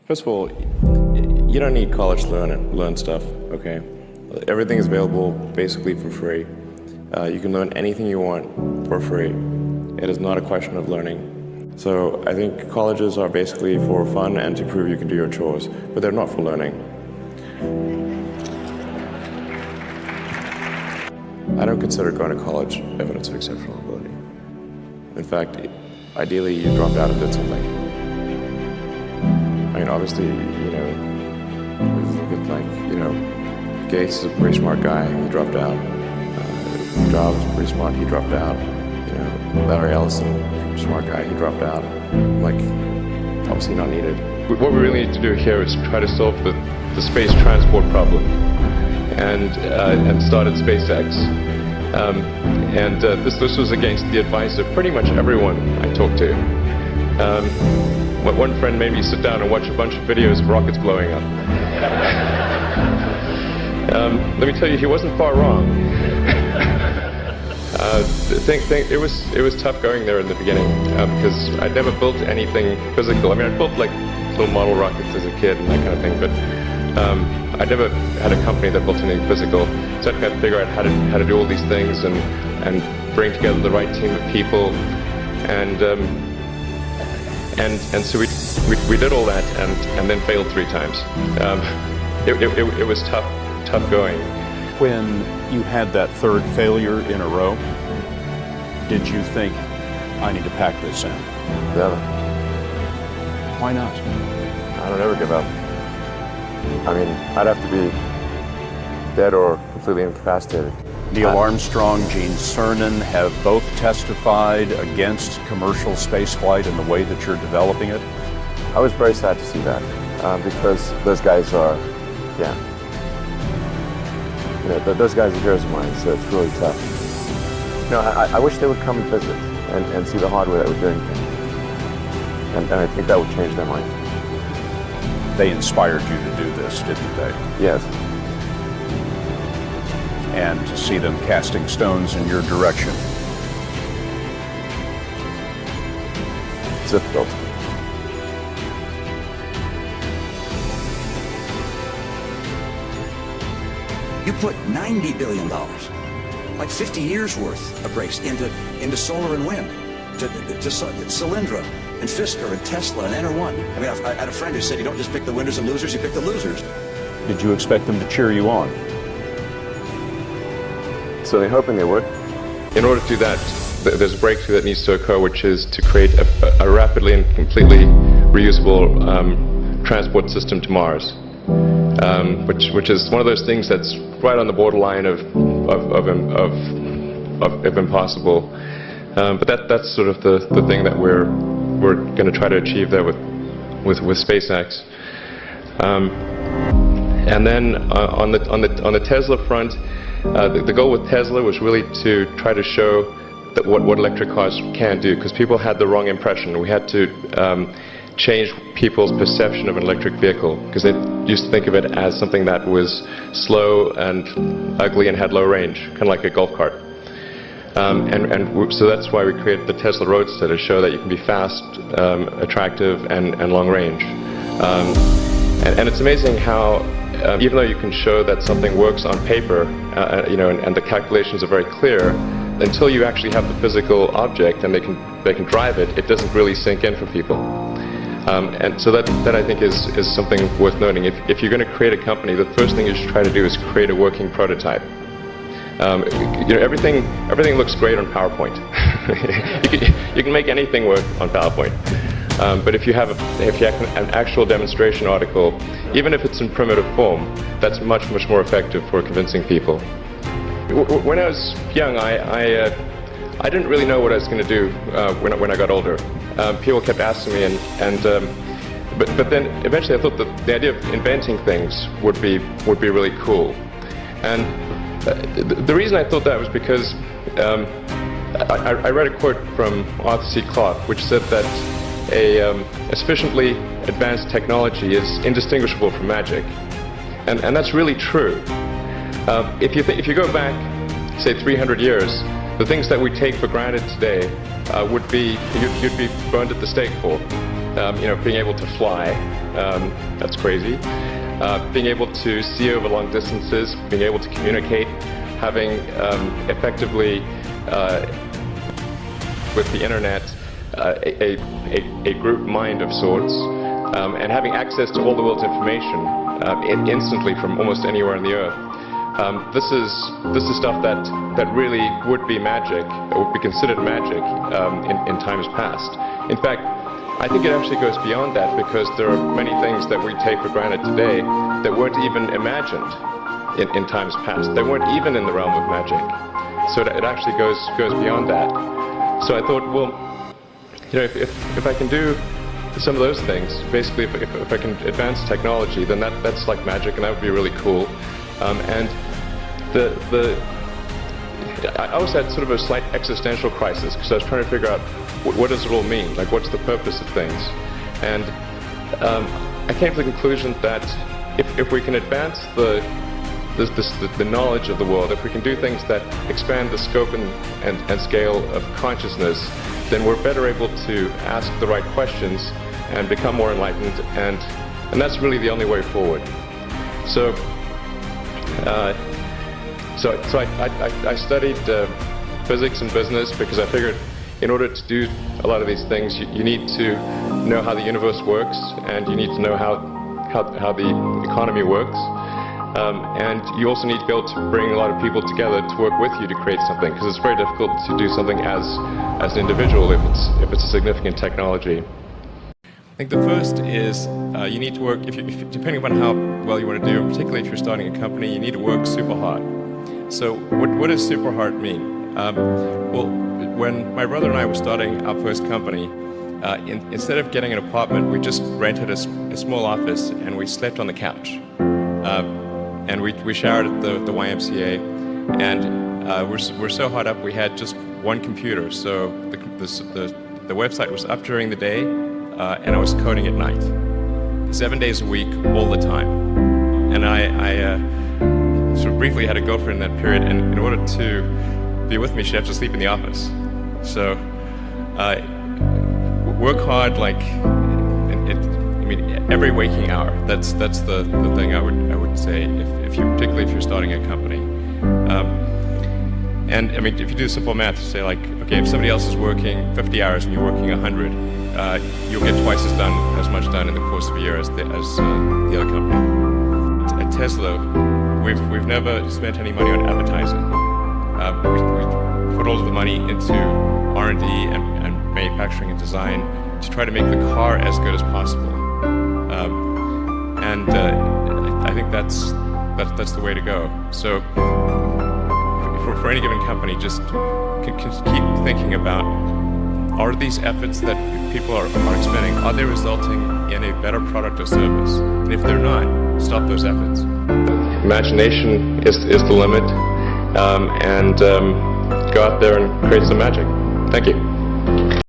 First of all, you don't need college to learn stuff, okay? Everything is available basically for free. You can learn anything you want for free. It is not a question of learning. So I think colleges are basically for fun and to prove you can do your chores, but they're not for learning. I don't consider going to college evidence of exceptional ability. In fact, ideally you dropped out and did something. I mean, obviously, Gates is a pretty smart guy, he dropped out. Jobs is pretty smart, he dropped out. Larry Ellison, smart guy, he dropped out. Like, obviously not needed. What we really need to do here is try to solve the space transport problem, and started Spacex. This was against the advice of pretty much everyone I talked to. One friend made me sit down and watch a bunch of videos of rockets blowing up. Let me tell you, he wasn't far wrong. It was tough going there in the beginning because I'd never built anything physical. I mean, I built like little model rockets as a kid and that kind of thing, but I never had a company that built anything physical. So I'd got to figure out how to do all these things and bring together the right team of people, and so we did all that and then failed 3 times. It was tough going. When you had that 3rd failure in a row, did you think, I need to pack this in? Never. Why not? I don't ever give up. I mean, I'd have to be dead or completely incapacitated. Neil Armstrong, Gene Cernan have both testified against commercial spaceflight and the way that you're developing it. I was very sad to see that because those guys are, those guys are heroes of mine, so it's really tough. I wish they would come and visit and see the hardware that we're doing here. And I think that would change their mind. They inspired you to do this, didn't they? Yes. And to see them casting stones in your direction. It's difficult. You put $90 billion, like 50 years worth of breaks into solar and wind, to Solyndra and Fisker and Tesla and Enter1. I mean, I had a friend who said, you don't just pick the winners and losers, you pick the losers. Did you expect them to cheer you on? So they're hoping they would. In order to do that, there's a breakthrough that needs to occur, which is to create a rapidly and completely reusable transport system to Mars, which is one of those things that's right on the borderline of impossible. But that's sort of the thing that we're going to try to achieve there with SpaceX. And then on the Tesla front, the goal with Tesla was really to try to show that what electric cars can do, because people had the wrong impression. We had to change people's perception of an electric vehicle, because they used to think of it as something that was slow and ugly and had low range, kind of like a golf cart. So that's why we created the Tesla Roadster, to show that you can be fast, attractive, and long range. And it's amazing how, even though you can show that something works on paper, and the calculations are very clear, until you actually have the physical object and they can drive it, it doesn't really sink in for people. And so that I think is something worth noting. If you're going to create a company, the first thing you should try to do is create a working prototype. Everything looks great on PowerPoint. you can make anything work on PowerPoint. But if you have an actual demonstration article, even if it's in primitive form, that's much more effective for convincing people. When I was young, I didn't really know what I was going to do when I got older. People kept asking me, but then eventually I thought that the idea of inventing things would be really cool. And the reason I thought that was because I read a quote from Arthur C. Clarke, which said that a sufficiently advanced technology is indistinguishable from magic, and that's really true. If you go back, say 300 years, the things that we take for granted today you'd be burned at the stake for. being able to fly, that's crazy. Being able to see over long distances, being able to communicate, having effectively, with the internet, a group mind of sorts, and having access to all the world's information instantly from almost anywhere on the earth. This is stuff that really would be magic, or would be considered magic in times past. In fact, I think it actually goes beyond that, because there are many things that we take for granted today that weren't even imagined in times past. They weren't even in the realm of magic. So it actually goes beyond that. So I thought, well, if I can do some of those things, basically if I can advance technology, then that's like magic, and that would be really cool. And I also had sort of a slight existential crisis, because I was trying to figure out what does it all mean? Like, what's the purpose of things? And I came to the conclusion that if we can advance the knowledge of the world, if we can do things that expand the scope and scale of consciousness, then we're better able to ask the right questions and become more enlightened, and that's really the only way forward. So I studied physics and business, because I figured in order to do a lot of these things, you need to know how the universe works, and you need to know how the economy works. And you also need to be able to bring a lot of people together to work with you to create something, because it's very difficult to do something as an individual if it's a significant technology. I think the first is you need to work, depending upon how well you want to do, particularly if you're starting a company, you need to work super hard. So what does super hard mean? Well, when my brother and I were starting our first company, instead of getting an apartment, we just rented a small office, and we slept on the couch. And we showered at the YMCA, and we're so hot up we had just one computer. So the website was up during the day, and I was coding at night, 7 days a week, all the time. And I sort of briefly had a girlfriend in that period, and in order to be with me, she'd have to sleep in the office. So work hard, like every waking hour. That's the thing I would say, particularly if you're starting a company. And I mean, if you do simple math, say like, okay, if somebody else is working 50 hours and you're working 100, you'll get twice as much done in the course of a year as the other company. At Tesla, we've never spent any money on advertising. We put all of the money into R&D and manufacturing and design to try to make the car as good as possible. And I think that's the way to go. So for any given company, just keep thinking about, are these efforts that people are expending, are they resulting in a better product or service? And if they're not, stop those efforts. Imagination is the limit, and go out there and create some magic. Thank you.